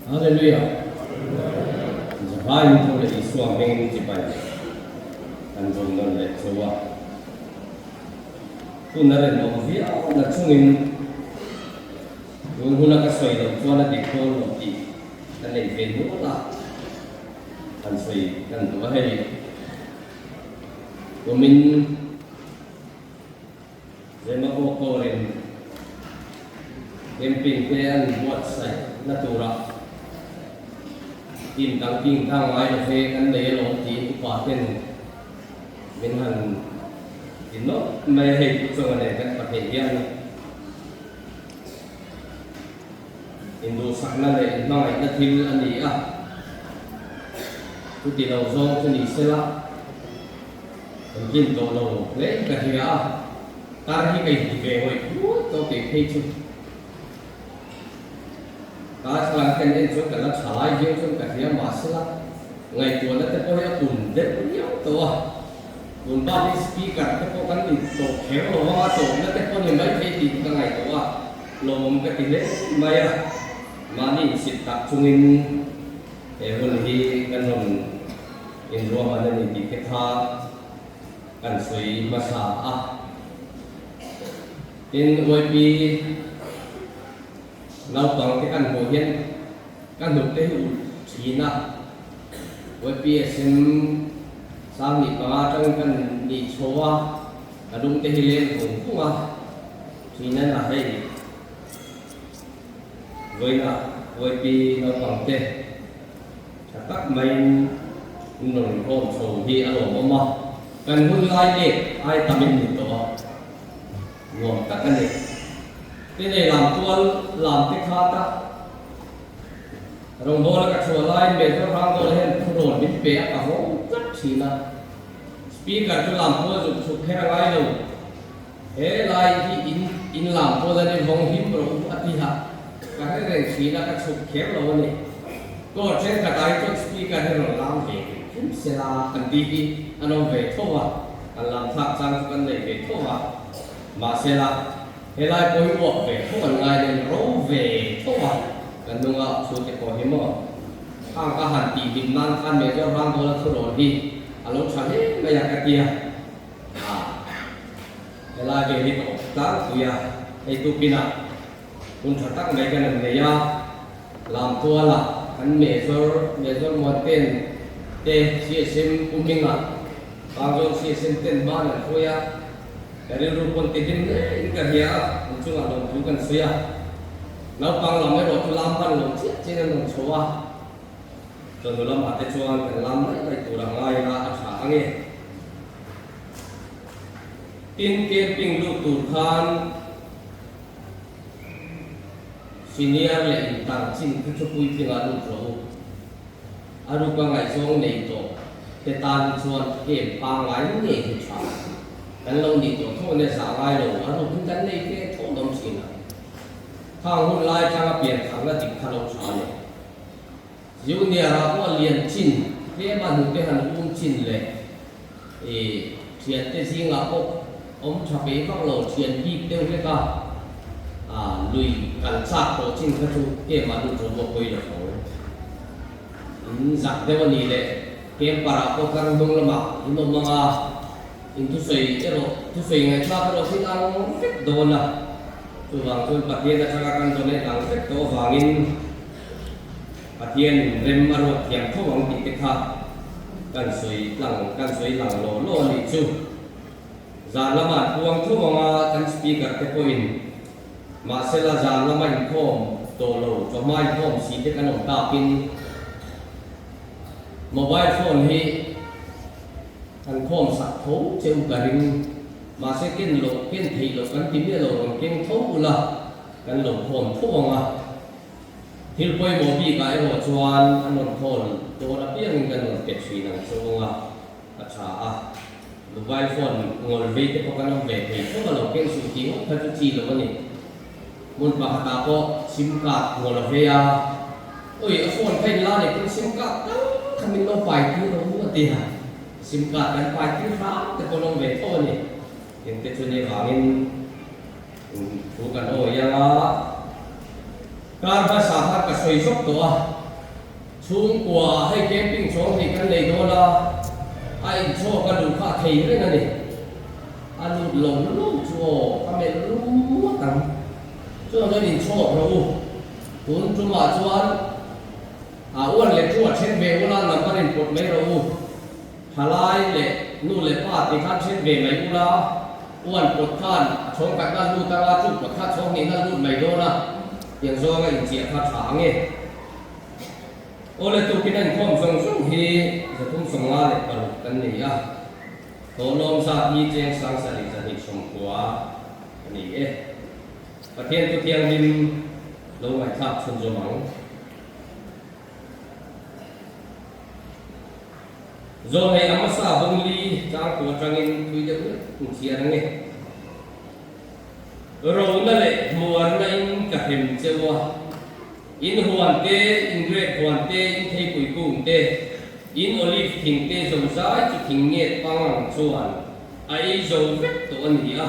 Hallelujah. Zahain tu le isuang heng cipai. Anjung non le sowa. Tu naren mo via na chungin. Yung huna ka soy lo tuana di ko lo ti. Kanai venu la. Kan soy kan tu bahai. Kumin Zema ko korin. Camping kaya buat saya natura. Tim tangking thang ai lo fe kan le lo ti upaten minhan inno mai he ku so ne kan pate yan indo sakna le ngai na thil ani a ku ti lo zong tu ni sela kin to lo le ka hi a tar hi kai ti ve hoi to ke phei chu ta sang kan den chu kan la chalai je chu ka thia ma sela ngai tu na te ko ya kun de yo to a kun ba ni speaker te ko kan ni to khe lo ma to na te ko ni mai phei ti ka ngai to a lo mom ka ti le mai a ma ni sit tak chungin e hon hi kan non in ro ma ni ti ke tha kan soi ma sa a in oi pi lao tòng cái căn hộ hiện căn hộ tế hữu trí na với bia xem sang nhị ba trong căn nhị số à đúng tế lên cũng cũng à thì nên là hay với bia lao tòng tế các mấy nổi hồn sầu thì ở lỗ mà cần hôn lai để ai tầm mình được đó gồm các cái này thế này làm tuân làm cái khá ta rồi đó là các số lại về cho răng rồi hen thu rồi biết bé cả hố rất chỉ là speaker cho làm tuân dùng chụp hay lại đâu thế lại thì in làm tuân là nên vòng hiểm rồi cũng ati ha cái này chỉ là các chụp khéo rồi này có trên cả cái cho speaker hay rồi làm về cũng sẽ là cần đi anh về thôi à làm thạc sang cho cái này về thôi mà sẽ là thế lại coi bộ về không còn ai nên râu về thôi à cần đúng không số cái có hiếm mà hàng cả hàng tỷ Việt Nam ăn về cho hàng đô la số rồi đi à lúc sáng hết bây giờ cái kia à thế lại về đi tổ tác tụi à đây tụi pin à cũng thật tắc mấy cái này à làm tua là anh mẹ cho một tên để chia xem của mình à bao nhiêu chia xem tên ba là thôi à dari rupon tidin inka hiya unchung alon bukan suya laupang lamai rotu lampan lo cina nong chowa contoh lam ate chuan kan lam lai turang ngai la atha ange tin camping lu tur khan senior le intang chin ku chupui pinga lu ro aru ka ngai song nei to te tan chuan ke pa ngai ne hi tha kan lâu đi chỗ thôi nên xả lai rồi anh cũng chân này cái thổ đông xin à thằng hôn lai trang biển thằng là chỉ thằng lâu xả này dù nhà ra có liền chín cái mà hụt cái hàng uống chín lệ thì chuyện cái gì ngã có ông chả biết các lỗ chuyện đi tiêu cái cả à lùi cảnh sát của chín cái chú cái mà hụt rồi một quay được rồi giặc đâyวันนี้เลยเกมปาราโปกันดงละมาอินโดมาitu sei ngai cha ro thi ang fek do na tu wang tu patien da chaka kan done lang fek to wangin patien rem aro yang tho wang ti kha kan soi lang lo ni chu za lama tuang thu wanga kan speaker te point ma sela za lama in khom to lo cho mai khom si te kan om ta pin mobile phone hi thằng khom sạc thấu treo cả ring mà sẽ kiên thị lộ cắn tím địa lộ còn kiên thấu là cắn lộ khom thấu à thiếu quay một bị cái bộ chuan anh còn khôn tôi đã biết mình cần một cái gì năng số à à mobile phone ngồi về cái có cái về thì không có lộ kiên sự tiếng thật sự chi là này muốn bảo ta có sim card ngồi về à ôi phone thay la này cái sim card đó thằng mình nó phải cứ nó mua tiền sim card kan pai ti ra te kolong ve to ni in te chuni wangin bukan oh ya kar ba sa ka soi sok to chung quả hay camping chọn thì cái này đó là ai cho cái đủ khá thấy đấy này anh lụt lồng lụt cho cái mẹ lụt tăng cho nó đi cho rồi tuần chung mà cho anh uốn lệ cho trên về uốn làm cái này cột mấy rồi hà lai lệ nu lệ pa thì khát trên về mấy ula uốn cột khan chọn cái nào lụt ta chung cột khát chọn những nào lụt mấy đó na tiếng do cái gì khát sáng nghe oleh tu kita inform song hi zatum songa le paru kan ni ya tolong sa hi jeng sang sa li sa ni song kwa ni patien tu tiang lim lo ngai thap chun jo mang zo hai amasa bong li chang ko trangin tui de ku sia nge ro na le muar na in ka hem chewa in huan te in red huan te in thei pui kung te in olive thing te zo sai chu thing nge pangang chuan ai zo vek to an hi a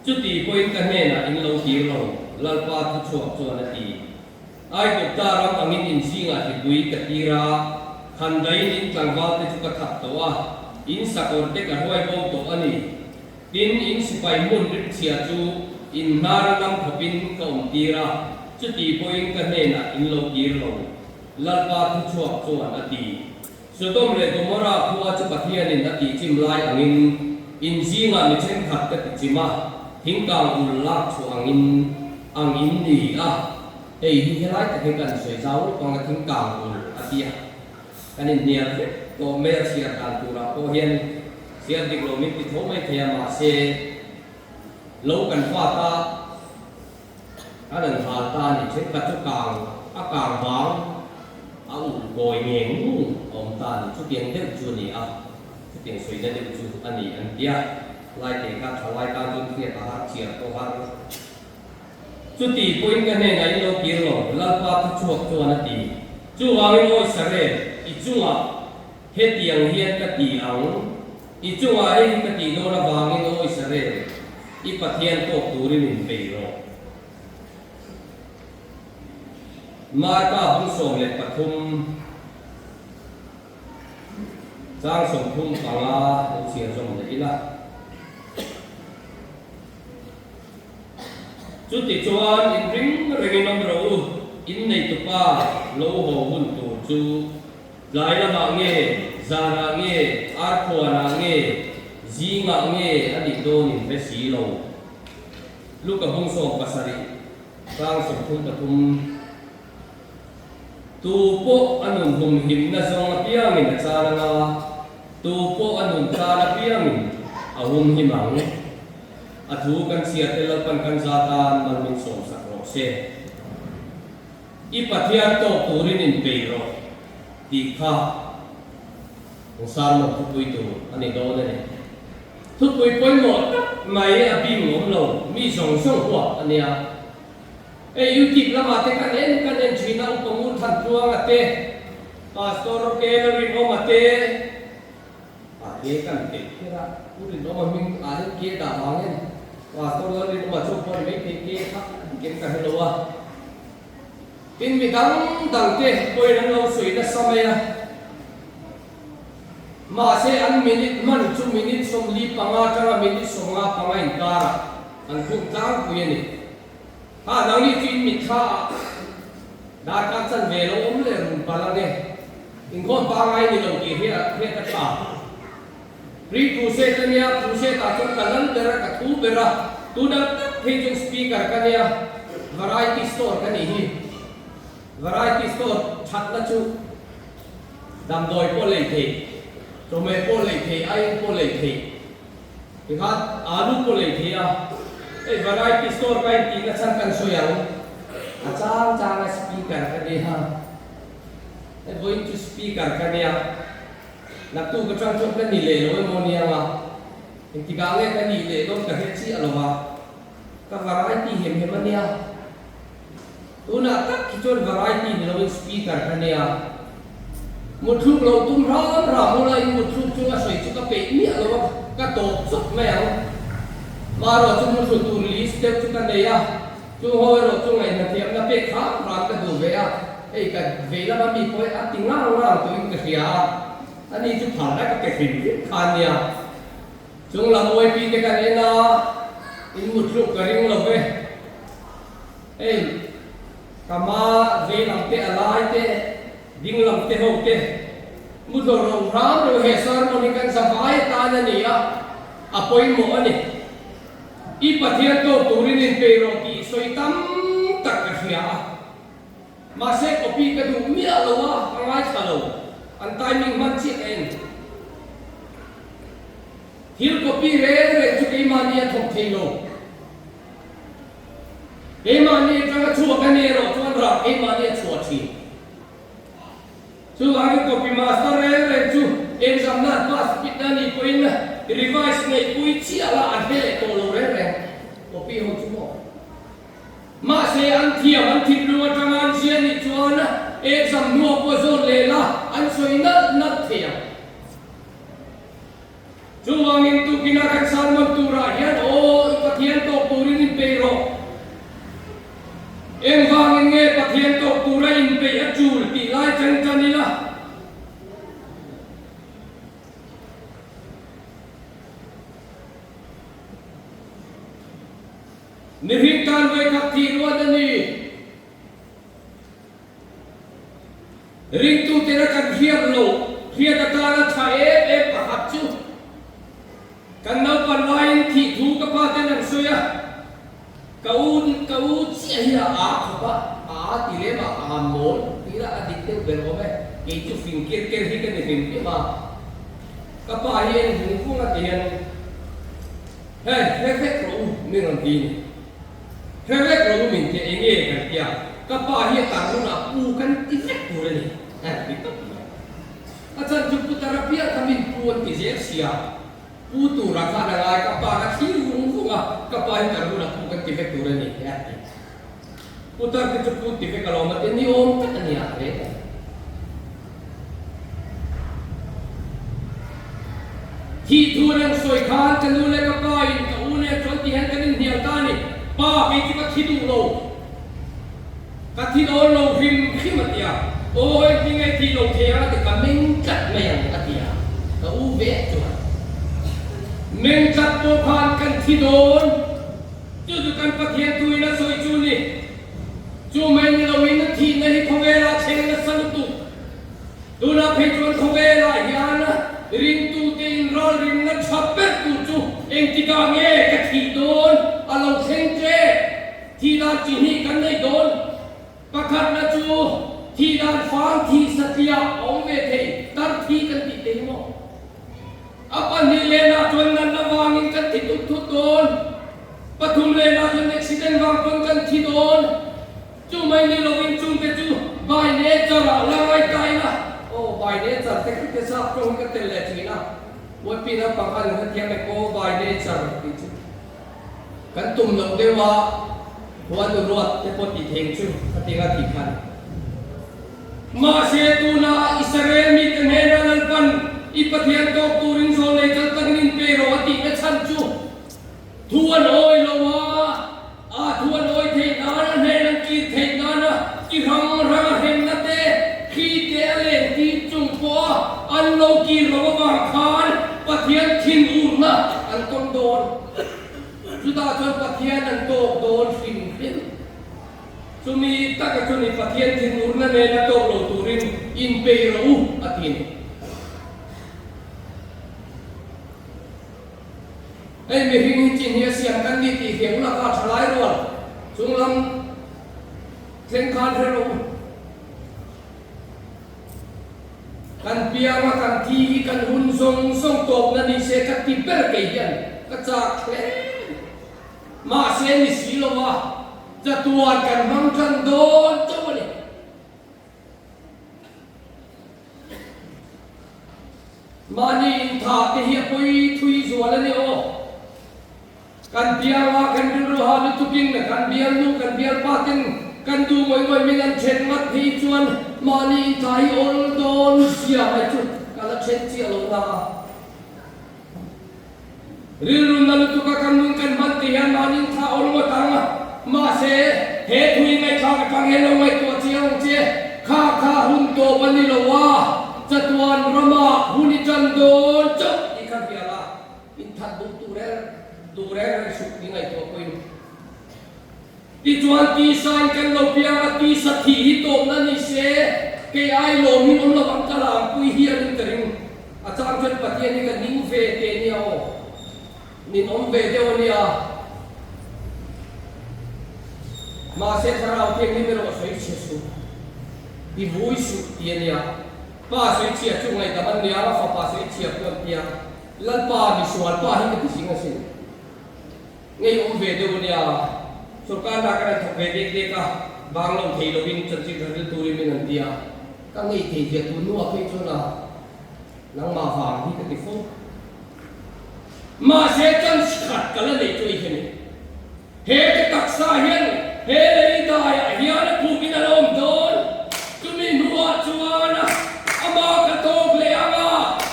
chu ti point ka ne na in lo ti lo lalpa thu chuak chuan a ti ai ko ta ram angin in singa ti bui ka tira khan dai in tlangwa te chu ka thap to a in sakor te ka hoi bo to ani tin in sipai mun rit chia chu in nar nam khopin ka tira chu ti point ka ne na in lo ti lo lalpa thu chuak chuan a ti Sodom le Gomora khuwa chu pathian in ati chim lai angin in zinga mi chen khat ka ti chima thingkang ul lak chu angin ni a ei hi helai ta ke kan soi zau pang thingkang ul atia kan in nia ko me sia kan tura ko hian sia dik lo mi ti tho mai thia ma se lo kan fa ta adan ha ta ni chen ka chu kang a kang wang ông ngồi nghe ngu ông ta chút tiền đeo chu ni à chút tiền suy đeo chu anh đi anh kia lại để các thằng lại ta dùng kia ta hát chia to hát chút tiền point cái này này lo kia lo lần ba chút chuột chu anh đi chu ang ngồi sare ít chu à hết tiền hiên cái tiền ang ít chu à hết cái tiền đó là vàng ngồi sare ít phát hiện to tuổi mình về rồi Mata hong som le pathum Jang som thum panga sia som le ila chu ti chuan in ring nom ro in nei tu pa lo ho hun tu chu lai la ma nge zara nge ar pho na nge ji nga nge adi do nin ve si lo lu ka hong som pasari jang som thum pathum tu po anun hum him na zong piangin na chana nga tu po anun chana piangin ahum himang athu kan sia telal pan kan zatan malmin som sakro se ipathian to turin in peiro ti kha usar mo thupui tu ani do ne thupui poi mo mai abim ngom lo mi song song hwa ania YouTube lama te kanen China upamur than tuang ate pastor ke rin om ate ate kan te kira urin om min are ke da bangen pastor rin om chok por me ke thak ken ka helowa tin mi dang te koi ran lo sui na samaya ma se an minute man 2 minute som li panga tanga minute som nga panga in kara an khum tang ku ye ha nang ni tin mi kha da ka chan ve lo om le rum pala ne in kon pa ngai ni lo ki he ta ta ri tu se tania tu se ta chon kalan bera ka tu bera tu da he jung speaker ka ne variety store ka ni hi variety store chat la chu dam doi po le the to me po le the ai po le the ki ha alu po le the a variety store kai ti na chan kan soyang achang chang speaker ka de ha going to speaker ka nia na tu ka chang chok ka ni le lo mo nia ma ti ga le ka ni le lo ka he chi alo ma ka variety hem hem nia tu na tak ki chon variety ni lo speaker ka nia một thu lo tum ra mo la in một thu chu a soi chu ka pe ni alo ka to chok me ang mà rồi chúng nó tu release step chúng ta đây à chúng hồi rồi chúng này là tiệm nó biết khác làm cái đồ về à ไอ้กันเวลามันมีคนอัดติ้งล่างตัวเองก็เสียอันนี้จุดผ่านได้ก็เกิดขึ้นคานเนี่ยจงละมวยปีกันเองนะอินมุดลุกกระดิ่งลงไปเอ้ยกามาเวลังเตะอะไรเตะดิ่งลังเตะหกเตะมุดลงร้ามเราเฮสารมันกันสบายตาเนี่ยอ่ะพอยหมอเนี่ยอีปัทยาโตตูรินินเปโรกีสวยตั้มตักกระเสียมาเสกอปีกระดูมีอะไรวะอะไรขลุ่มอันไทมิ่งมันชิดเองฮิลกอปีเร่จุดอิมานีทงเทโลเอมานีจังชัวกันเนโรจวนรักเอมานีชัวทีชัวอาร์กอปีมาสเตอร์เร่จูเอ็นซัมนัดพาสปิดนันอีโคอินรีไวส์ในคุยชีอะไรอันเดเลโตโลเร่กอปีหกชั่วโมงมาเสียอันเทียมอันทิพย์รัวจังอันเชียนิจวนเอ็กซัมนัวโพโซเลล่าอันสวยนัดเทียมจูวังอินตุกินากันสารมันตุรายันโอ้ปะเทียนโตปูรินิเปโรเอ็งวังอินเงปะเทียนโตปูรินิเปยจูลตีไลจังจันนี่ละนิริการไว้กับทีรวดนี้ริงตุเตระกันเทียบโลเทียบตาละชายเอฟปะฮับจูกันนับวันวายที่ถูกกับพาเตนันสุยะกูเสียอาขบะตีเลมาอาโมลตีละอดีตเตเบลโอเมกิจูฟิงเกลที่กันฟิงที่มากับพาเห็นหุ่นฟุ้งกันเห็นเฮ้ยเล็กๆรู้ไม่รันทีเล็กๆรู้มินเจเองกันเดียกับพาเห็นต่างรู้นะปูกันที่เล็กตัวเลยติดต่ออาจารย์จุดตระเบียทำให้ปูนที่เสียปูตูรักษาได้กับปากที่รู้ว่ากับปากที่รู้นะปูกันที่เฟกตัวนี้ปูตาที่จะปูที่เฟกkalau mati ni om tak ni adaที่ทูนังสวยขานกันดูเลยกับปากกับอูเนี่ยชนที่เห็นกันนี่เดียวกันนี่ป้าไปที่ก็ที่ดูโลกับที่โดนโลพิมขึ้นมาเดียวโอ้ยที่ไงที่โลเทียร์แต่ก็ไม่กัดไม่ยังกับเดียวกับอูเวทตัวเมนจับตัวผ่านกันที่โดนจู่ๆกันปะเทียนตุยนะสวยจูนี่จู่แม่นี่เราวินาทีนี้เขาเวลาเชงนะสนุตุดูนะเพจวันเขาเวลาอย่างนะริงตูเตินรอริงนะชับเป็ดตูจู่เองที่กางเง่กับที่โดนอาเราเซนเจที่ด้านจีนี่กันได้โดนประคัดนะจู่ที่ด้านฟังที่สติยาองเวทีตั้งที่กันติดเต็มหมดapa ni lena tuan nan nawangin kan titut don pathum lena tuan accident wang kan thidon chu mai ni lovin chung te chu by nature la ngai kai na oh by nature te ke sa prong ka tel le thina wo pi na pa kan ka thiam ko by nature ti chu kan tum lo de wa wan ruat te pot ti theng chu patinga ti khan ma se tu na israel mi te ne na pan ipathian to turin so le kal tangnin pero ati na chanchu thuan oi lowa thuan oi the na ne nang ki the na ki rang hen na te khi te le ti chung po an lo ki lo wa khan pathian thin ur na an ton don juda chon pathian an to don fin fin sumi tak chon pathian thin ur na ne na to lo turin in pero atinไอ้เมื่อกี้จีนเนี่ยเสียงกันดีตีเสียงราคาทลายรัวจุงลำเส้นคานเทโรกันเปียมากันทีกันหุ่นทรงตบนั่นนี่เสกติเปอร์เกียนกระจากเคลมาเสียนิสิโลวะจะตัวกันมังกันโดนเจ้าเนี่ยมานี่ถาเทียปุยทุยสวนนี่โอกันเบียร์ว่ากันดูรูฮาลุตุกินกันเบียร์ลูกกันเบียร์ปาตินกันดูมวยมีกันเช่นมัดพีจวนมานี่ไทยโอลโดนเสียไปจุดกันละเช่นเสียลงมาริรุนนัลุตุกันนุ่งกันบันตีฮันมานี่ท่าโอลมาตังมาเสเหตุหุยไม่ข้าวกันเฮลงไม่ตัวเจียงเจข ข้าหุ่นโตวันนี้ละว่าจัตวันระมาหุ่นจันโดนจบอีกครั้งเดียวละอินทัดดูแลสุขยังไงตัวคนที่จวนที่สายกันเราเพียงที่สถิตตรงนั้นนี่เสียเกยไอโลมินเราบังกลางคุยเฮียนิตริงอาจารย์จนปฏิญาณกันนิ่งเวเตเนียวนิ่งอมเวเดวเนียมาเสร็จเราเพียงนี้ไม่รู้ว่าสวยเชียสุที่วุ้ยสุเตียเนียป้าสวยเชียจุงไงแต่มันเนียว่าเขาป้าสวยเชียเพื่อนเพียลันป้ามีส่วนป้าที่เป็นสิ่งสิ่งไงอมเวเดวเนียสุการนักการทำเวเด็กๆบางเราเที่ยววินจัดจิตระดับตัวริมนันเดียก็ไงเที่ยวตัวนัวเพื่อชนะนังมาฟังที่กันติฟุมาเสียจันขัดกันเลยช่วยเห็นเฮจะตักสาเห็นเฮเลยได้เฮียนะผู้กินอารมณ์โดนจุมีนัวจวนอามากระโตกเลยอ่ะ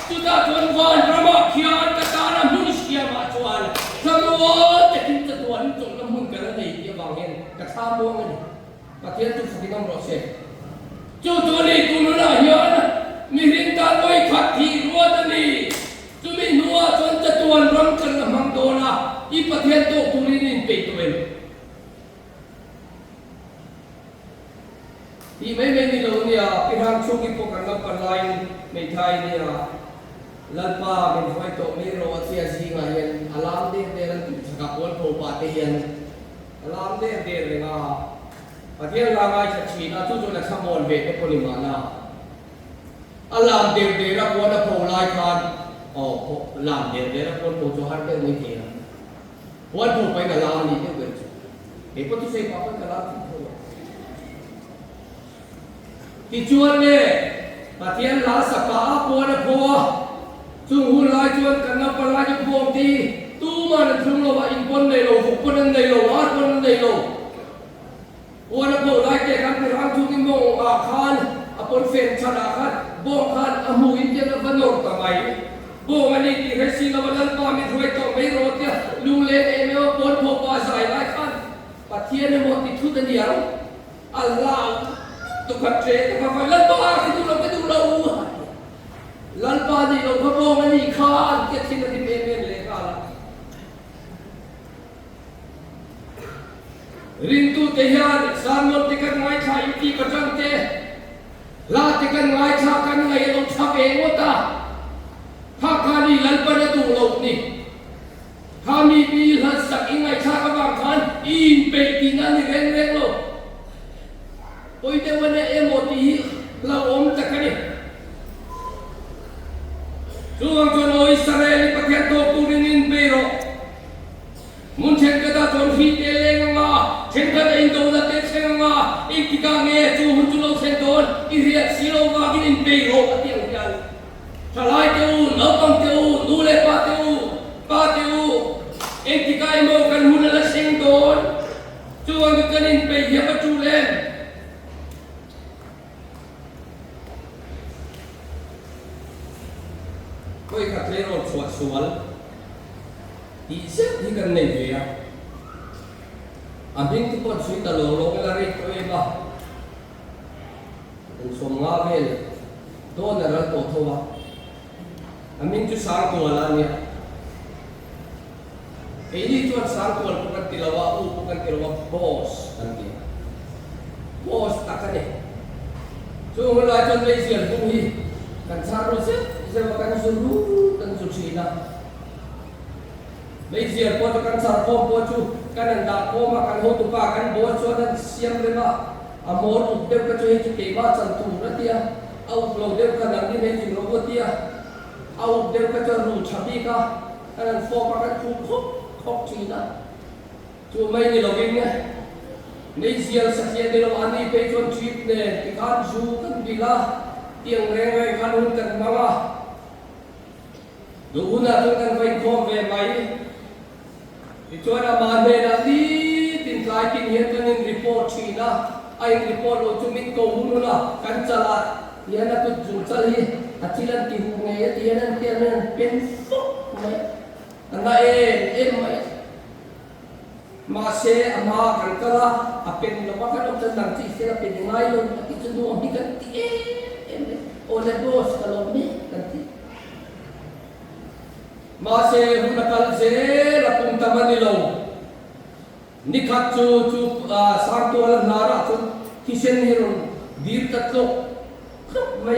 จุดาจวนวันระมาขียนกระตานะมุนิสเกียมาจวนสมัวจะกินจะตัวนี้จงน้ำมึงกันเลยเดี๋ยวบางเห็นกระซาบวงกันประเทศทุกสิ่งต้องรอเสร็จจุดตัวนี้คุณน่ะเฮียนะมีหินตาลอยขัดที่รัวตันนี้จุมีนัวจนจะตัวรังกันละมังโดนะอีประเทศโตตุลินินเปิดตัวเองที่ไม่มีเราเนี่ยไปทางช่วงที่พวกกันรับกันไลน์ในไทยเนี่ยลันป้าเป็นไฟโตไม่รอเสียสิ่งอะไรอารามเด็กเด็กนั่นสกัดวันโผล่ปาเตียนอารามเด็กเด็กเลยนะประเทศลาวชัดชีนะทุกคนจะทำมอนเบกคนลิมานะอารามเด็กเด็กรับวันโผล่ลายคานอ๋อลามเด็กเด็กรับวันโผล่จอฮันเด็กไม่เที่ยงวันโผล่ไปกับลามนี่เด็กเด็กเด็กก็ที่เซ็งมาไปกับลามที่จวนเนี่ยประเทศลาวสปาปวดโผล่จุงหุ่นลายจวนกันนับปลายจุพวงที่ตู้มันถึงเราว่าอินคนในโลกคนในโลกอาร์คนในโลกวันโผล่ลายเกี่ยกันเป็นร่างทุกิโมอาคารอปนเฟนชนะกันบ่งกันอมูอินเดียนบันโนร์ตไมบ่งอันนี้ที่เฮซิลวันนั้นป้ามีถ้วยต่อไม่รอดเนี่ยลุงเล่นเอเมลปนพบว่าใส่ลายกันประเทศในหมดที่ทุกเดียวอัลลอฮ์ตุกเจตมาไฟลันป้าที่ดูเราลันป้าที่เราพระองค์นี่ข้าเกิดที่นั่นที่เป็นเลยข้ารินตุเทียนสามโนติกันไงชายุติกจังเตลาติกันไงชากันไงเราชาเองว่าตาข้าคานีลันป้าจะดูเรานี่ข้ามีปีลันสักยังไงชากับบางคันอินเปตินันนี่เร่งเราโอ้ยแต่วันนี้เอ็มโอทีเราอมตะกันนี่ช่วงจนอิสราเอลประเทศโตตุรินินเปโรมุนเชนกระดาษจนฮีเตเลงมาเชนกระดาษอินโดนัเตเชงมาอีกที่กางเงจูหุ่นจุโลเซนโดนอีเรียซิโลวากินินเปโรปฏิยังยันทลายเตอูลปังเตอูดูเลปาเตอูอีกที่กายโมกันหุ่นละเซงโดนช่วงกันนินเปยบจูเลนก็อีกครั้งเรื่องสวดที่เสียที่กันในเดียอันนี้ทุกคนสุดตลอดลงอะไรตัวเองบ้างเป็นสมงาเวลโดนอะไรตัวทัวอันนี้จุดสามตัวละเนี่ยไอ้นี่จุดสามตัวปกติเราว่าปกติเราว่าบอสอันนี้บอสตักกันเนี่ยช่วงเวลาจนไม่เสียตรงนี้กันสารรู้สึกจะว่ากันสุรุกันสุชีนะไม่เสียพอจะกันสารพอพอจูกันนั่นดาพอมากันหัวตุกากันบัวชวนนั้นเสียมเลยว่าอโมรุเด็กก็จะให้จุดเก็บว่าสันตุระเตียเอาเราเด็กกันนั่นนี่ให้จุดเราเตียเอาเด็กก็จะรู้ชับีก็กันนั่นฟอมากันคุกคบชีนะจูไม่นี่เราเองเนี่ยไม่เสียสักเสียเดียวอันนี้ไปจนชีพเนี่ยที่การจูกันดีละเตียงแรงๆกันหุ่นกันมาว่าดูหุ่นอะไรกันไปคอมเวไหมที่ชวนอามาเนี่ยนะที่ติดลายกินเห็นกันในรีพอร์ตชีนะไอ้รีพอร์ตเราจุมิตโกหุ่นนะกันจัลาเดี๋ยวนั้นตุจุนจัลฮีอาทิตย์นั้นที่หุ่นเนี่ยเดี๋ยวนั้นเป็นฟุกไหมอันนั้นเอ็มไหม mà xe mà cần cả là apel nó mà cái ông chân đằng chỉ xe apel ngay luôn cái chân đuôi đi cần tí em oleh bos kalau ni nanti mà xe hôm nay cần xe là cùng tâm anh lâu ni khát chu sáng tu là nara chu kisen hiron dir tất lộc không mày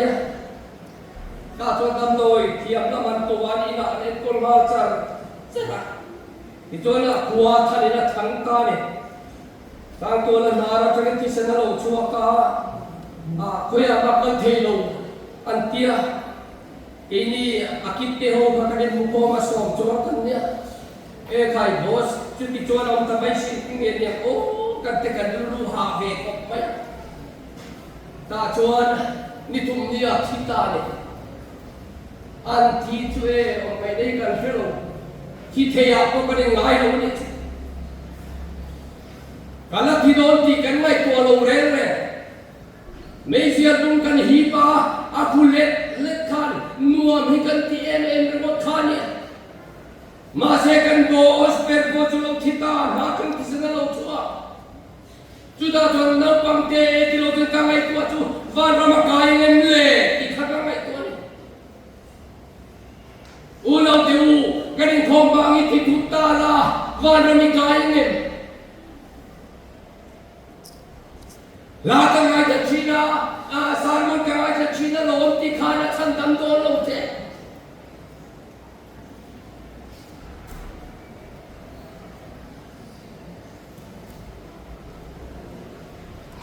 cả cho tâm đôi thiệp là mình tu anh là nên con mal char chết à thì cho là qua thay là thắng ta này sáng tu là nara cho cái kisen là lâu chua cả quay mà con thấy lâu anh tia ini akip te ho ka kaden mu ko ma som cho kan nia e khai boss chu ti cho na ta bai sin king e nia o kan te kan lu ha ve ko mai ta chuan ni thum nia thita ne an thi chu e o mai dei kan felo thi the ya ko ka de ngai lo ni kala thi don ti kan mai ko lo re re mấy giờ chúng cần hi pa aku let khan nuam hi kan ti em remote khan ya ma se kan go osper go chulo thita na kan kisna lo chua chuda thon na pam te ti lo te ka ngai ko chu van rama kai ngem le ti kha ka ngai ko ni u lo te u kan khom ba ngi thi tu ta la van rami kai ngem la ta ngai ta china sarmon ka ngai ta china lo ti khana chan dam do lo te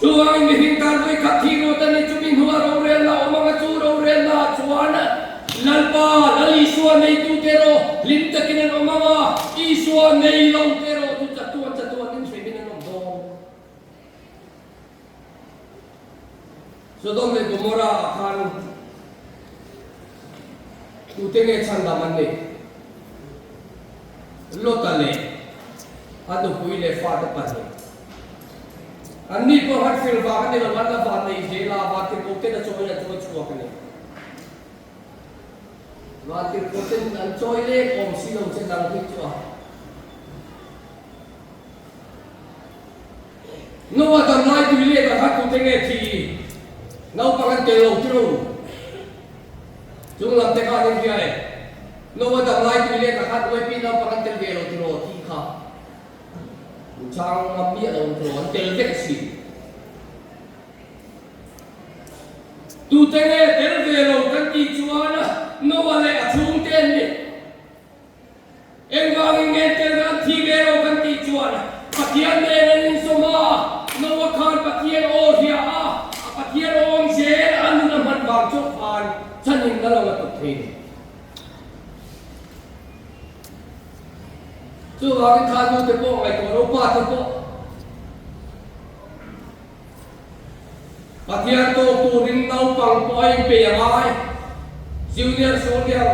chuang mi hin kan doi kha thi ro ta ni chumi huwa ro re la o ma chu ro re la chuan lalpa lali suan nei tu te ro lim ta kin no ma i suan nei lo te ro tu cha tu tin sui bin no do Sodom le Gomora khan tu te nge chan da man ne lotale adu pui le fa ta pa ne anni ko hat fil ba ka ne la wala ba nei je la ba ke ko te da choi la choi ka ne wa ke ko te nan choi le kom si lo chen dang ki chua no wa dam lai tu le ka hat tu te nge thi nấu bằng tiền lẩu tiêu chúng làm thế nào nên kia này nấu vào đầm lai tùy lên cả hai đôi pin nấu bằng tiền về lẩu tiêu thì khá trang làm bia lẩu tiêu tiền rất xịn tu thế này tiền về lẩu cái gì chúa nó nấu vào lại chung tiền đi em vang nghe tiền ra thì về lẩu cái gì chúa này bắt tiền này nên số mà nấu vào khan bắt tiền ô thì Pathian ong se anu na man bang chok phan chanin na lo tu thi chu wa cái tha tu te po ngai ko ro pa te po Pathian to tu ring nau pang poi pe ai junior soldier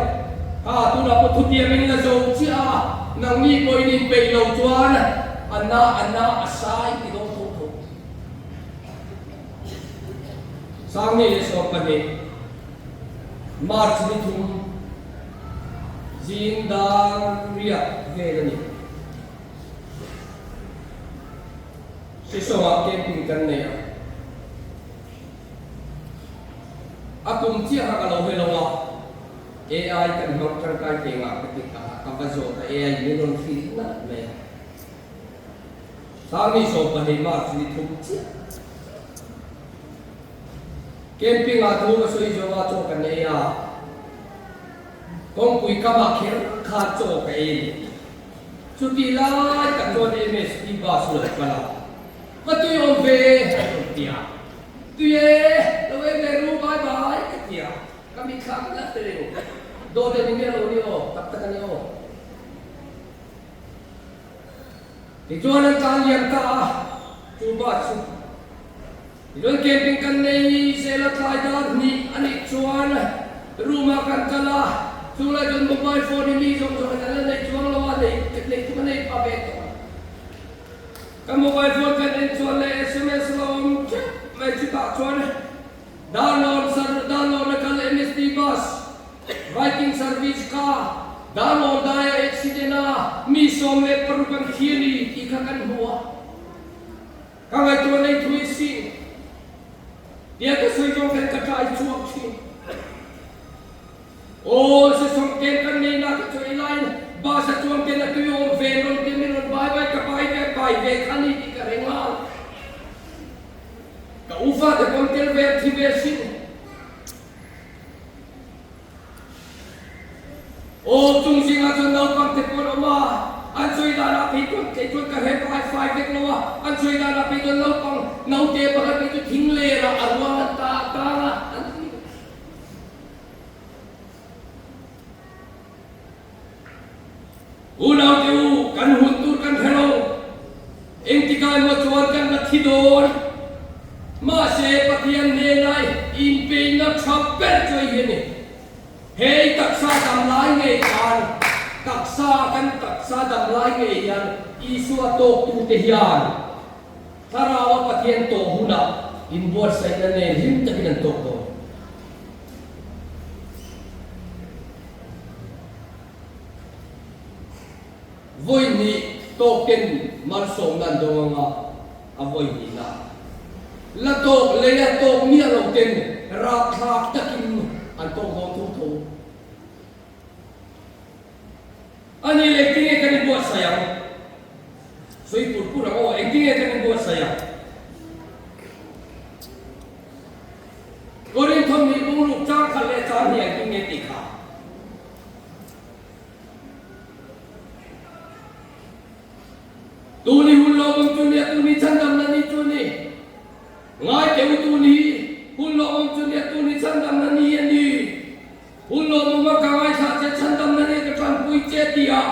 tu na po thu ti min na zo chi nang ni poi ni pe lo chuan anna asai ti do sang ni so pani march ni thum jin dang ria ve ni se so ma ke pin kan ne akum chi ha ka lo ve lo wa ai kan nok kan kai te nga ka ti ka ba zo ta ai ni don fi na me sang ni so pani march ni thum chi camping thu ka soi jo wa cho kan ne ya kong pui ka ba kher kha cho ka in chu ti lai ka cho ne mes ti ba su la ka la ka tu yo ve tia tu ye lo ve ve ru bye bye ka tia ka mi kham la te le do de ni lo ni o tak tak ni o ti cho na ka liam ka chu ba chu Iron camping kan nei sela try dar ni ani chuan ruma kan kala chula jon mobile phone ni jo jo kan nei chuan lawa nei tekle tu nei pa be to kan mobile phone kan nei chuan le sms lom che mai chu ta chuan download kan MSD bus writing service ka đã lon đại accident à mi som le perukan kiri ikakan hua kangai tu nei thui si dia ke soi jong kan katai chuak si o se som ken kan nei na ka choi line ba sa chuang ken na tu om ve ron ke mi ron bai bai ka bai ve khani ki ka renga ka ufa de kon tel ve thi ve si o tung singa chon nau pang te kon oma an soi da na pi kon te kon ka he bai fai ve lo an soi da na pi kon nau pang nau te ba ka tu thing le ra arwa ta ta na unau te u kan hun tur kan thelo eng ti kai mo chuan kan na thi don ma se pathian ne nai in pe na thapet choi he ni hei taksa dam lai nge kan taksa dam lai nge yan isu to tu te hian tharawa pathian to huna in bor sai na ne him takin to ko voi ni to ken mar som nan do nga a voi ni na la to le ya to mi a lo ken ra thak takin an to go thu thu ani le tinge kan bo sayang soi pur pur o ek tinge kan bo sayang gorin thom ni bung lu chang khale chang ni ek tinge ti kha tu ni hun lo bang tu ni chan dam na ni tu ni ngai ke tu ni hun lo bang tu ni chan dam na ni ni hun lo bang ma ka ngai tha che chan dam na ni ka tran pui che tia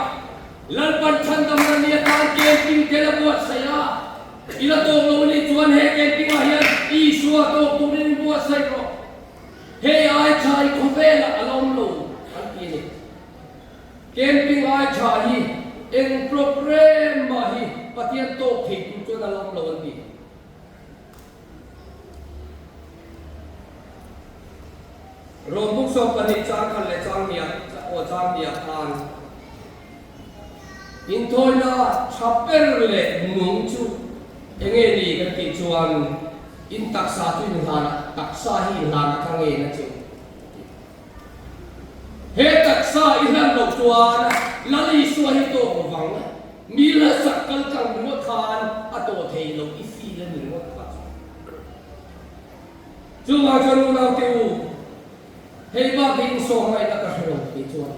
lal pan chan dam na ni ta ke ting te la buat saya ila to lo ni chuan he ke ting a hian I suwa to tu ni buat sai ro he ai chai ko ve la alom lo an ti ni camping ai chai en program ma hi pathian to thei tu chu na lam lo an ti rom buk som pani chang khan le chang nia o chang nia khan in thoi na chapel le ngung chu enge ni ka ti chuan in taksa tu ni hana taksa hi hana thange na chu he taksa ilan lo chuan lali suwa hi to ko wang mi la sakal kang mo khan ato thei lo I fi le ni mo kha chu ma chanu na te u hei ba bin so mai na ka hero ti chuan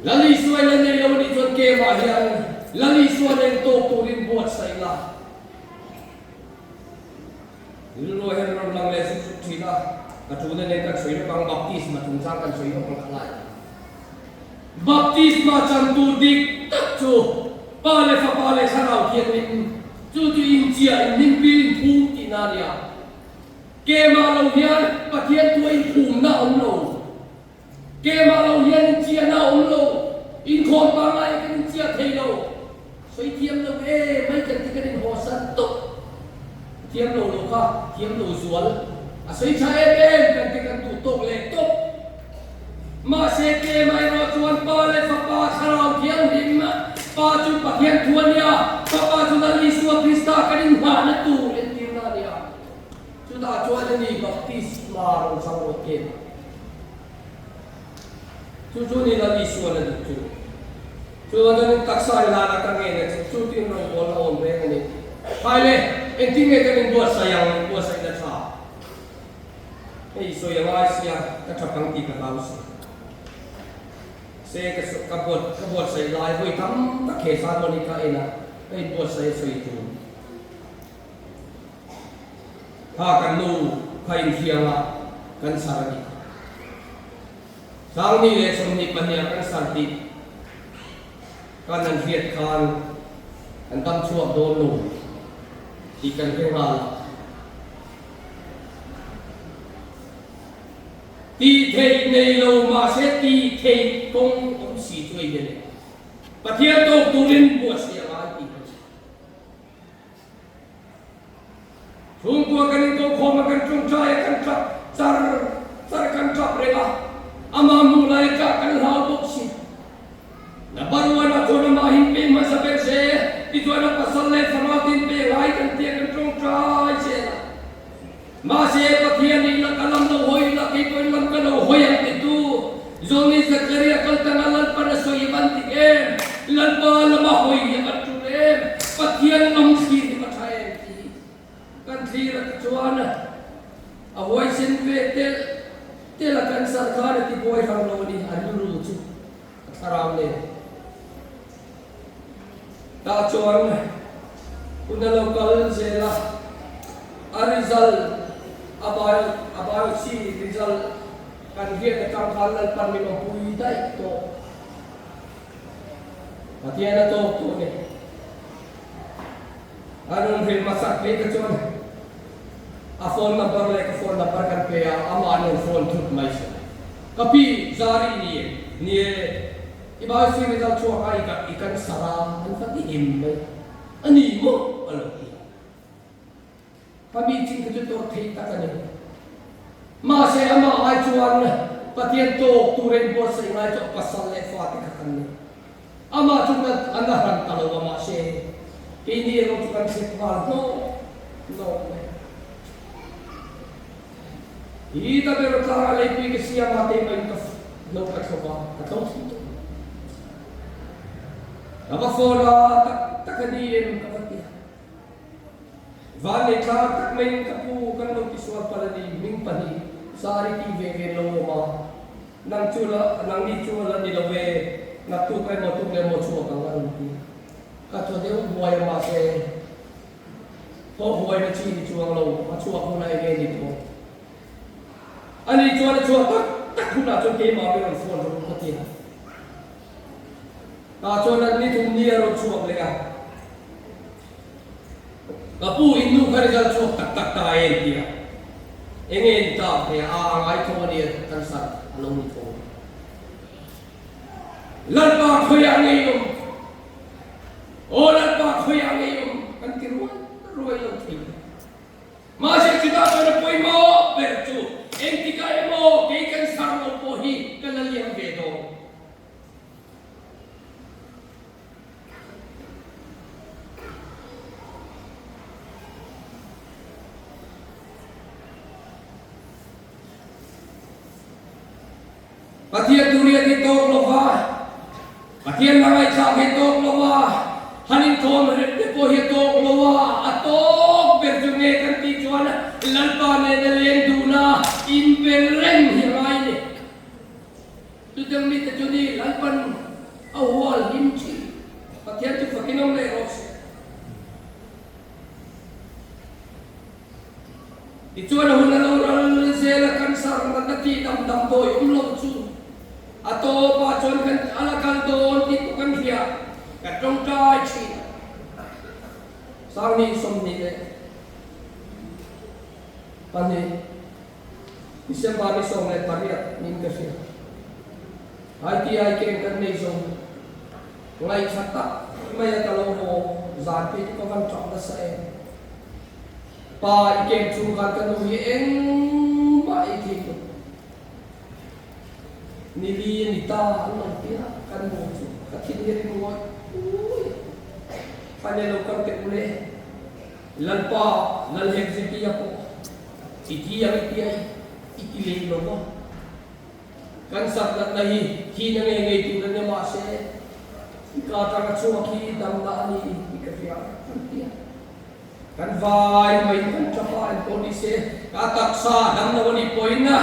lali suwa le ne lo ni chuan ke ma hian lali suwa le to tu rin buat sai la lu hen ron lang le su thi la ka tu ne ka chui lo kang baptisma tung sang kan chui lo kang khalai baptisma chan tu dik tak chu pa le sarau khian nin chu in chia in nim pin thu ti na ria ke ma lo hian pathian tu in phum na om lo ke ma lo hian chia na om lo in khon pa ngai kan chia thei lo soi thiam lo mai kan ti kan ho san to thiam lo kha thiam lo zual a soi cha kan ti kan tu tok le tok ma se ke mai ro chuan pa le pa sarau thiam dim ma pa chu pathian thuan ya pa chu na li suwa krista kanin ha na tu en ti na ria chu da chuan ni baptisma ro sang ro ke chu ni la li suwa na chu chu na ni taksa la na ka nge ne chu tin ro ko la on be ni pai le en ti nge kanin bo sayang bo sai da tha ei so ya wa sia ka thapang ti ka lau se ka bot sai lai hoi tam ta khe sa lo ni ka ena ei bot sai soi tu ha kan nu khai hianga kan sarani sang ni le som ni pania kan santi kan an hiat khan an tam chuak do nu ti kan ke hal ti thei nei lo ma se ti thei kong om si chui de le pathian to turin bu sia la ti thung ko kan to khom kan chung chai kan trap sar kan trap re la ama mu lai ka kan na pasal le fana tin pe lai kan te kan trong trai se ma se pathian ni la kalam no hoi la ki ko lam kan no hoi am ti tu zoni zakaria kal tanalan para so iban ti em lan ba la ma hoi ya atu em pathian nam si ni mathai ti kan thi ra chuan a hoi sin ve te la kan sarkar ti boy hang no ni anu chu tharau le ta chuan una local zela a result about si result kan dia datang halal pan mi pui dai to patiana to ni anong film masak le ka chuan a phone number le ka phone number kan pe ama anong phone thut mai sa kapi zari ni iba si result chuan ai ka ikan sara an pati im ani mo alo kami cing ke to thei ta kan ma se ama ai chuan patien to turen bo se ngai to pasal le fa ti ka kan ama chung na anahan talo ma se ini ro tu kan se pal no ita pero tara le pi ke sia ma te mai ka no ka choba ka to si to aba fola takani em ka pati vale ka tak mai ka pu kan no kiswa pala ni ming pani sari ti ve lo ma nang chula nang ni chula ni lo ve na tu kai mo tu le mo chua ka ngan ti ka to de boy ma se ho boy na chi ni chuang lo ma chua ko nai ge ni to ani chua tak khuna cho ke ma be phone ro ko ti ta cho na ni thum ni ro chuak le ka kapu innu kharijal chuak tak ta en dia engen ta pe a ngai ko ni kan sa along ni ko lan ba khoya ngai yum o lan ba khoya ngai yum kan ki ruai lo thi ma se kita na poi mo per chu en ti ka mo ke kan sa mo po hi kan la liang ve do pathian duria di tok lova pathian langai cha ke tok lova hanin thom ret de po hi tok lova atok berjunge kan ti chuan lalpa ne de len duna in bereng hi rai ne tu dang mi te juni lalpan awal himchi pathian tu fakinom le ros ichuan hunna lo ral zela kan sar na ti dam boy lo chu ato pa chon kan alakal don ti kan hia ka trong tai chi sang ni som ni le pane isem ba ni som le pariat nin ka sia ai ti ai ken kan nei som ngai khata mai ta lo ho zan ti ko van chok da sa e pa ikem chu kan kan nu hi eng ba i ki ko nili ni ta an pia kan mo chu ka thin ni mo pane lo kan te ule lalpa lal hek se ki apo iti ya iti ai iti le lo mo kan sak lat nahi hi na ngai tu na ma se ka ta ka chu ki dam da ni ka pia kan vai mai kan chapa en poni se ka tak sa dam na wani point na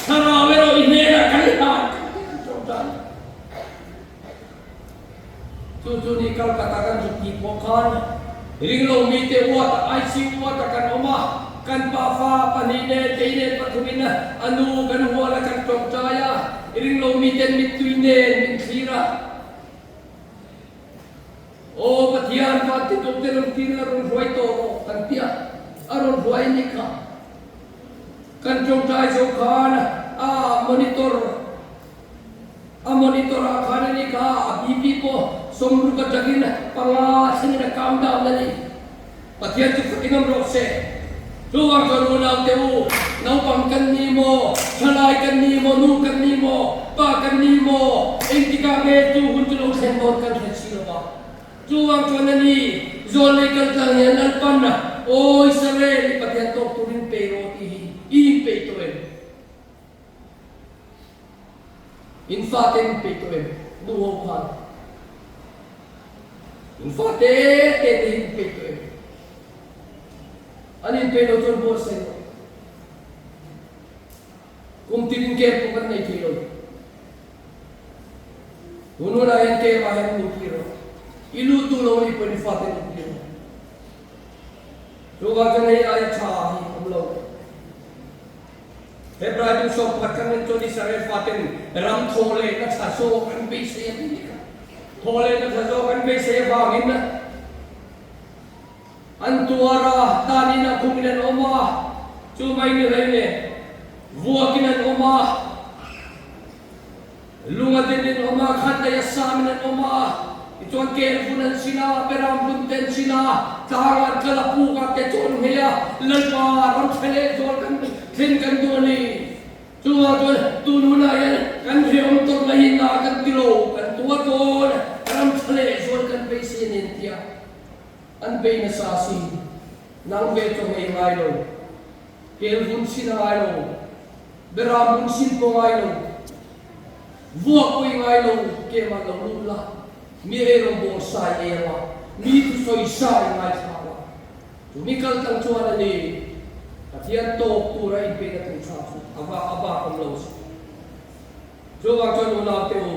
Sarawero inera kalihan contoh tu ni kalau katakan juti pokan ringlo mite wat IC wat kan oma kan pafa panine teine patumina anu kan wala kan tongtaya ringlo mite mituine min khira o pathian pati dokter tira ron roi to kan pia aron roi nika kan tongtai so kan monitor akhana ni ka BP ko somru ka jagin panga singina calm down nani pathian chu ingam ro se ruang karuna teu nau pam kan ni mo thalai kan ni mo nu kan ni mo pa kan ni mo entika me tu hun tu lo sen bot kan thchi lo ba chuang chuan ani zon le kal tang yan al pan na oi sare ni pathian tok turin pe ro ti hi pe to em in faten pe to em du ho khan in fate te te pe to em anin pe no chon bo sen kum tin ke ko kan nei thilo unura yan ke ma yan ni kiro ilu tu lo ni pe ni fate ni kiro so ga kan nei ai cha hi kum lo February so patkan to ni sare fate ram thole ka cha so kan be se ni ka thole ka cha so kan be se ba ngin na antuara tani na kuminan oma chumai ni rene vuakinan oma lungatin oma khanda ya saminan oma ituan kelfunan sina peram bunten sina tangan kalapu ka ke chon heya lalpa ram thele jol kan thin kan doni chuwa jol tununa yan kan reom tor mahina kan tilo kan tuwa ton ram thele jol kan pe sinin tia an be na sa si nang be to mai ngai lo kel bun sin ngai lo bera bun sin ko ngai lo vuak ko ngai lo ke ma lo lu la mi e ro bo sai e wa mi tu soi sai ngai sa wa tu mi kal tang chuan ani pathian to tu ra in pe na tu sa aba kom lo jo wa chon la te o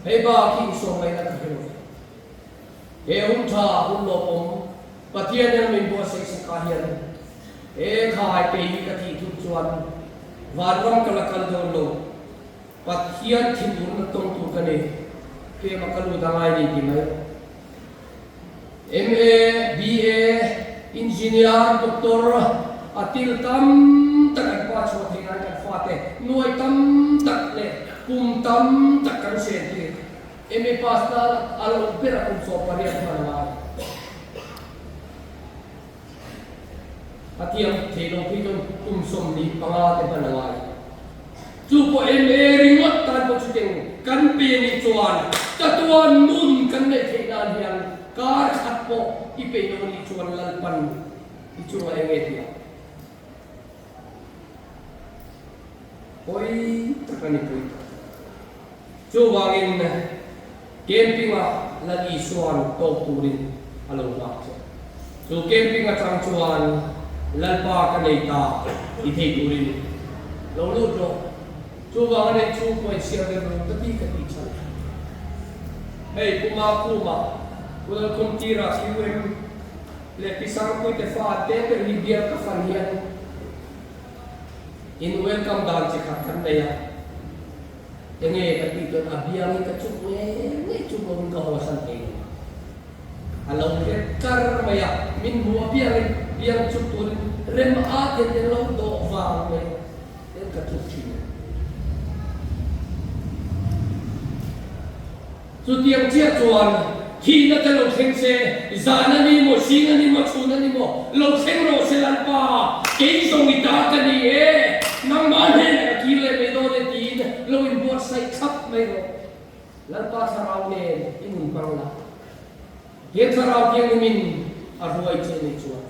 hei ba ki so mai na ka hero e tha lo om pathian na min bo sai sa ka hian e khai pe ka thi thu chuan warram kala kal do lo pathian thin bur na tong tu ka ne ke makalu dangai ni ti mai MA BA engineer doctor atil tam tak pa chho thina ka fate noi tam tak le kum tam tak kan se ti MA pass na alo pera kum so pariya thana atiam thelo pidon kum som ni panga te banawai chu po MA ringot tan po chuteng kan pe ni chuan tatuan nun kan ne theinan hian kar khat po ipe no ni chuan lalpan i chuwa enge tia oi takani pui chu wangin camping a lali suan to turin alo wa chu camping a chang chuan lalpa ka nei ta i thei turin lo lu ro chu wangane chu point sia de ro ta ti ka ti chan hey kuma Kudal kum tira siwem le pisang ko te fa te per libya ka fanian in welcome dan che khan na ya enge ka ti to abiang ka chu ne chu bom ka ho san te alo ke kar maya min bu abiang biang chu tur rem a te te lo do va me en ka chu chi chu tiang chia chuan khi na ta lo theng se zana ni mo singa ni mo chuna ni mo lo theng ro se lan pa ke song ita ka ni e nang ma ne ki le me do de tin lo in bot sai khap me ro lan pa sarau ne in bang la ye sarau ke min a ruai che ni chua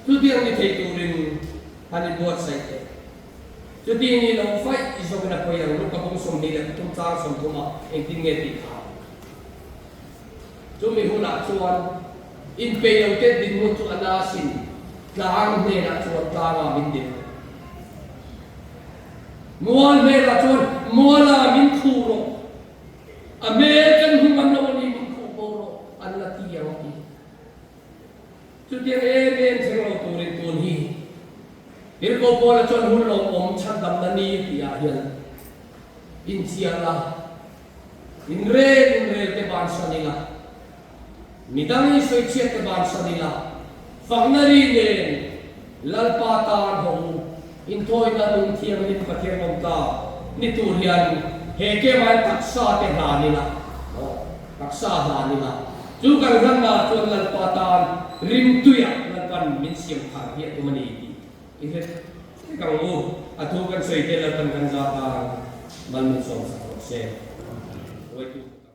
tu tiang ni thei tu rin ani bot sai te tu ti ni lo fai iso na ko yang lu ka bong som ni le tum cha som kuma en tin nge ti chu mi huna chuan in pe yo te din mu chu anasin tlang ne na chuan tanga min din mual me la chuan muala min khu ro american human no ni min khu bo ro an la ti ya ti chu ti e ben se ro tu rin tun hi ir ko po la chuan hun lo om chan dam na ni ti ya hian in sia la in re te ban sa ni la midang isoi chiat ke ban sanila fagnari ne lalpatan ho in thoi na lung thiam ni pathian mom ta ni tur hian he ke mai taksa te danila taksa danila chu kan ran na chon lalpatan rim tuya lalpan min siam thar hi tu mani ti i he kang u athu kan soi te lalpan kan za ta man min som sa se wai tu